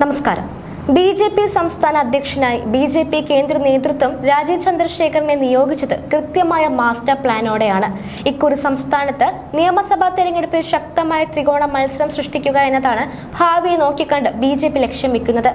നമസ്കാരം. ബി.ജെ.പി. സംസ്ഥാന അധ്യക്ഷനായി ബി.ജെ.പി. കേന്ദ്ര നേതൃത്വം രാജീവ് ചന്ദ്രശേഖറിനെ നിയോഗിച്ചത് കൃത്യമായ മാസ്റ്റർ പ്ലാനോടെയാണ്. ഇക്കുറി സംസ്ഥാനത്ത് നിയമസഭാ തെരഞ്ഞെടുപ്പിൽ ശക്തമായ ത്രികോണ മത്സരം സൃഷ്ടിക്കുക എന്നതാണ് ഭാവിയെ നോക്കിക്കണ്ട് ബി.ജെ.പി. ലക്ഷ്യം വെക്കുന്നത്.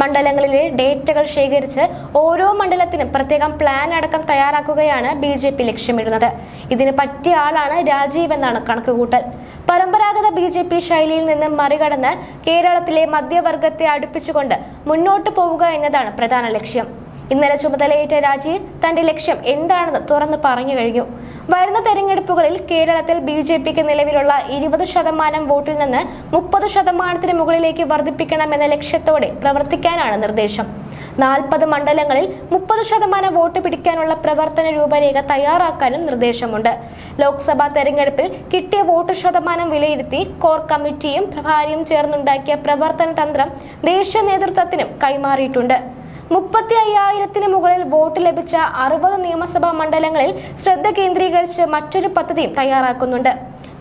മണ്ഡലങ്ങളിലെ ഡേറ്റകൾ ശേഖരിച്ച് ഓരോ മണ്ഡലത്തിനും പ്രത്യേകം പ്ലാൻ അടക്കം തയ്യാറാക്കുകയാണ് ബി.ജെ.പി. ലക്ഷ്യമിടുന്നത്. ഇതിന് പറ്റിയ ആളാണ് രാജീവ് എന്നാണ് കണക്കുകൂട്ടൽ. പരമ്പരാഗത ബി.ജെ.പി. ശൈലിയിൽ നിന്ന് മറികടന്ന് കേരളത്തിലെ മധ്യവർഗത്തെ അടുപ്പിച്ചുകൊണ്ട് മുന്നോട്ട് പോവുക എന്നതാണ് പ്രധാന ലക്ഷ്യം. ഇന്നലെ ചുമതലയേറ്റ രാജീവ് തന്റെ ലക്ഷ്യം എന്താണെന്ന് തുറന്നു പറഞ്ഞു കഴിഞ്ഞു. വരുന്ന തെരഞ്ഞെടുപ്പുകളിൽ കേരളത്തിൽ ബി.ജെ.പിക്ക് നിലവിലുള്ള 20% വോട്ടിൽ നിന്ന് 30% മുകളിലേക്ക് വർദ്ധിപ്പിക്കണമെന്ന ലക്ഷ്യത്തോടെ പ്രവർത്തിക്കാനാണ് നിർദ്ദേശം. 40 മണ്ഡലങ്ങളിൽ 30% വോട്ട് പിടിക്കാനുള്ള പ്രവർത്തന രൂപരേഖ തയ്യാറാക്കാനും നിർദ്ദേശമുണ്ട്. ലോക്സഭാ തെരഞ്ഞെടുപ്പിൽ കിട്ടിയ വോട്ട് ശതമാനം വിലയിരുത്തി കോർ കമ്മിറ്റിയും പ്രഭാരിയും ചേർന്നുണ്ടാക്കിയ പ്രവർത്തന തന്ത്രം ദേശീയ നേതൃത്വത്തിനും കൈമാറിയിട്ടുണ്ട്. 35,000-ന് മുകളിൽ വോട്ട് ലഭിച്ച 60 നിയമസഭാ മണ്ഡലങ്ങളിൽ ശ്രദ്ധ കേന്ദ്രീകരിച്ച് മറ്റൊരു പദ്ധതിയും തയ്യാറാക്കുന്നുണ്ട്.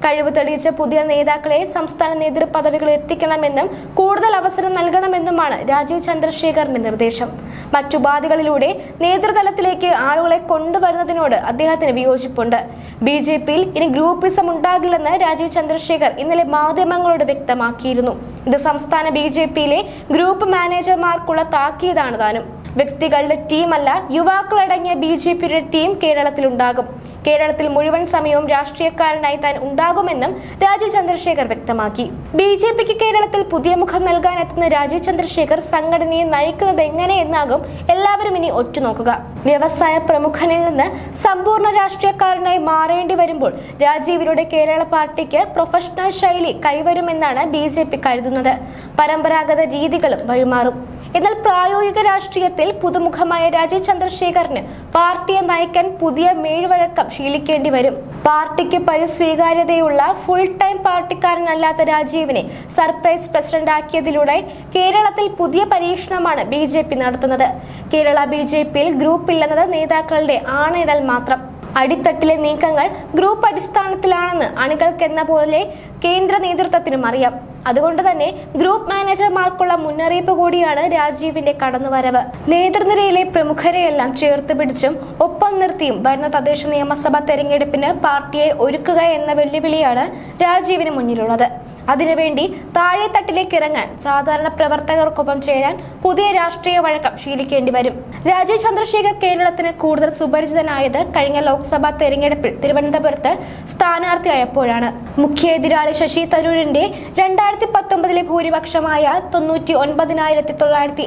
കഴിവ് തെളിയിച്ച പുതിയ നേതാക്കളെ സംസ്ഥാന നേതൃപദവികളിൽ എത്തിക്കണമെന്നും കൂടുതൽ അവസരം നൽകണമെന്നുമാണ് രാജീവ് ചന്ദ്രശേഖറിന്റെ നിർദ്ദേശം. മറ്റുപാധികളിലൂടെ നേതൃതലത്തിലേക്ക് ആളുകളെ കൊണ്ടുവരുന്നതിനോട് അദ്ദേഹത്തിന് വിയോജിപ്പുണ്ട്. ബി.ജെ.പിയിൽ ഇനി ഗ്രൂപ്പിസം ഉണ്ടാകില്ലെന്ന് രാജീവ് ചന്ദ്രശേഖർ ഇന്നലെ മാധ്യമങ്ങളോട് വ്യക്തമാക്കിയിരുന്നു. ഇത് സംസ്ഥാന ബി.ജെ.പിയിലെ ഗ്രൂപ്പ് മാനേജർമാർക്കുള്ള താക്കീതാണ് താനും. വ്യക്തികളുടെ ടീമല്ല, യുവാക്കളടങ്ങിയ ബി.ജെ.പിയുടെ ടീം കേരളത്തിലുണ്ടാകും. കേരളത്തിൽ മുഴുവൻ സമയവും രാഷ്ട്രീയക്കാരനായി താൻ ഉണ്ടാകുമെന്നും രാജീവ് ചന്ദ്രശേഖർ വ്യക്തമാക്കി. ബി.ജെ.പിക്ക് കേരളത്തിൽ പുതിയ മുഖം നൽകാനെത്തുന്ന രാജീവ് ചന്ദ്രശേഖർ സംഘടനയെ നയിക്കുന്നത് എങ്ങനെയെന്നാകും എല്ലാവരും ഇനി ഒറ്റുനോക്കുക. വ്യവസായ പ്രമുഖനിൽ നിന്ന് സമ്പൂർണ്ണ രാഷ്ട്രീയക്കാരനായി മാറേണ്ടി വരുമ്പോൾ രാജീവിലൂടെ കേരള പാർട്ടിക്ക് പ്രൊഫഷണൽ ശൈലി കൈവരുമെന്നാണ് ബി.ജെ.പി. കരുതുന്നത്. പരമ്പരാഗത രീതികളും വഴിമാറും. എന്നാൽ പ്രായോഗിക രാഷ്ട്രീയത്തിൽ പുതുമുഖമായ രാജീവ് ചന്ദ്രശേഖറിന് പാർട്ടിയെ നയിക്കാൻ പുതിയ മേഴ്വഴക്കം ശീലിക്കേണ്ടി വരും. പാർട്ടിക്ക് പരിസ്വീകാര്യതയുള്ള ഫുൾ ടൈം പാർട്ടിക്കാരനല്ലാത്ത രാജീവിനെ സർപ്രൈസ് പ്രസിഡന്റ് ആക്കിയതിലൂടെ കേരളത്തിൽ പുതിയ പരീക്ഷണമാണ് ബി.ജെ.പി. നടത്തുന്നത്. കേരള ബി.ജെ.പിയിൽ ഗ്രൂപ്പില്ലെന്നത് നേതാക്കളുടെ ആണയിടൽ മാത്രം. അടിത്തട്ടിലെ നീക്കങ്ങൾ ഗ്രൂപ്പ് അടിസ്ഥാനത്തിലാണെന്ന് അണികൾക്കെന്ന പോലെ കേന്ദ്ര നേതൃത്വത്തിനും അറിയാം. അതുകൊണ്ട് തന്നെ ഗ്രൂപ്പ് മാനേജർമാർക്കുള്ള മുന്നറിയിപ്പ് കൂടിയാണ് രാജീവിന്റെ കടന്നുവരവ്. നേതൃനിരയിലെ പ്രമുഖരെയെല്ലാം ചേർത്ത് പിടിച്ചും ഒപ്പം നിർത്തിയും വരുന്ന തദ്ദേശ നിയമസഭാ തെരഞ്ഞെടുപ്പിന് പാർട്ടിയെ ഒരുക്കുക എന്ന വെല്ലുവിളിയാണ് രാജീവിന് മുന്നിലുള്ളത്. അതിനുവേണ്ടി താഴെത്തട്ടിലേക്ക് ഇറങ്ങാൻ സാധാരണ പ്രവർത്തകർക്കൊപ്പം ചേരാൻ പുതിയ രാഷ്ട്രീയ വഴക്കം ശീലിക്കേണ്ടി വരും. രാജീവ് ചന്ദ്രശേഖർ കേരളത്തിന് കൂടുതൽ സുപരിചിതനായത് കഴിഞ്ഞ ലോക്സഭാ തെരഞ്ഞെടുപ്പിൽ തിരുവനന്തപുരത്ത് സ്ഥാനാർത്ഥിയായപ്പോഴാണ്. മുഖ്യ എതിരാളി ശശി തരൂരിന്റെ 2019 ഭൂരിപക്ഷമായ 99,989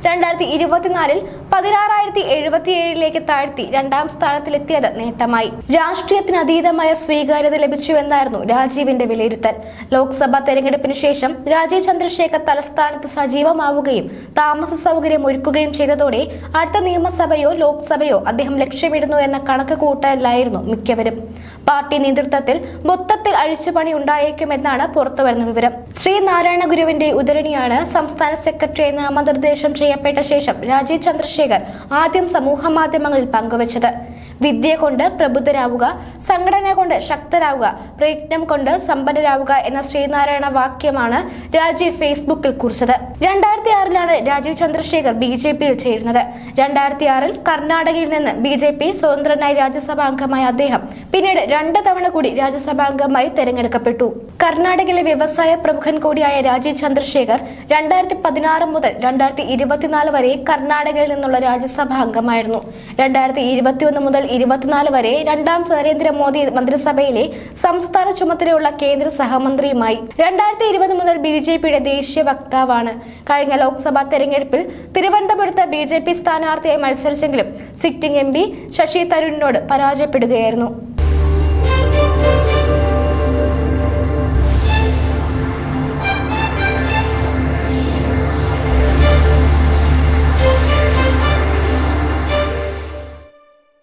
2024 16,077 താഴ്ത്തി 2ാം സ്ഥാനത്തിലെത്തിയത് നേട്ടമായി. രാഷ്ട്രീയത്തിന് അതീതമായ സ്വീകാര്യത ലഭിച്ചുവെന്നായിരുന്നു രാജീവിന്റെ വിലയിരുത്തൽ. ലോക്സഭാ തെരഞ്ഞെടുപ്പിന് ശേഷം രാജീവ് ചന്ദ്രശേഖർ തലസ്ഥാനത്ത് സജീവമാവുകയും താമസ സൗകര്യം ഒരുക്കുകയും ചെയ്തതോടെ അടുത്ത നിയമസഭയോ ലോക്സഭയോ അദ്ദേഹം ലക്ഷ്യമിടുന്നു എന്ന കണക്ക് കൂട്ടലായിരുന്നു മിക്കവരും. പാർട്ടി നേതൃത്വത്തിൽ മൊത്തത്തിൽ അഴിച്ചുപണി ഉണ്ടായേക്കുമെന്നാണ് പുറത്തുവരുന്ന വിവരം. ശ്രീനാരായണ ഗുരുവിന്റെ ഉദ്ധരണിയാണ് സംസ്ഥാന സെക്രട്ടറിയെ നാമനിർദ്ദേശം ചെയ്യപ്പെട്ട ശേഷം രാജീവ് ചന്ദ്രശേഖർ ആദ്യം സമൂഹ മാധ്യമങ്ങളിൽ പങ്കുവച്ചത്. വിദ്യ കൊണ്ട് പ്രബുദ്ധരാവുക, സംഘടന കൊണ്ട് ശക്തരാവുക, പ്രയത്നം കൊണ്ട് സമ്പന്നരാവുക എന്ന ശ്രീനാരായണ വാക്യമാണ് രാജീവ് ഫേസ്ബുക്കിൽ കുറിച്ചത്. 2006 രാജീവ് ചന്ദ്രശേഖർ ബി.ജെ.പിയിൽ ചേരുന്നത്. 2006 കർണാടകയിൽ നിന്ന് ബി.ജെ.പി. സ്വതന്ത്രനായി രാജ്യസഭാ അംഗമായ അദ്ദേഹം പിന്നീട് 2 തവണ കൂടി രാജ്യസഭാ അംഗമായി തെരഞ്ഞെടുക്കപ്പെട്ടു. കർണാടകയിലെ വ്യവസായ പ്രമുഖൻ കൂടിയായ രാജീവ് ചന്ദ്രശേഖർ 2016 മുതൽ 2024 വരെ കർണാടകയിൽ നിന്നുള്ള രാജ്യസഭാ അംഗമായിരുന്നു. 2021 മുതൽ 24 വരെ 2ാം നരേന്ദ്രമോദി മന്ത്രിസഭയിലെ സംസ്ഥാന ചുമതലയുള്ള കേന്ദ്ര സഹമന്ത്രിയുമായി. 2020 മുതൽ ബി.ജെ.പിയുടെ ദേശീയ വക്താവാണ്. കഴിഞ്ഞ ലോക്സഭാ തെരഞ്ഞെടുപ്പിൽ തിരുവനന്തപുരത്ത് ബി.ജെ.പി. സ്ഥാനാർത്ഥിയായി മത്സരിച്ചെങ്കിലും സിറ്റിംഗ് എം.പി. ശശി തരൂരിനോട് പരാജയപ്പെടുകയായിരുന്നു.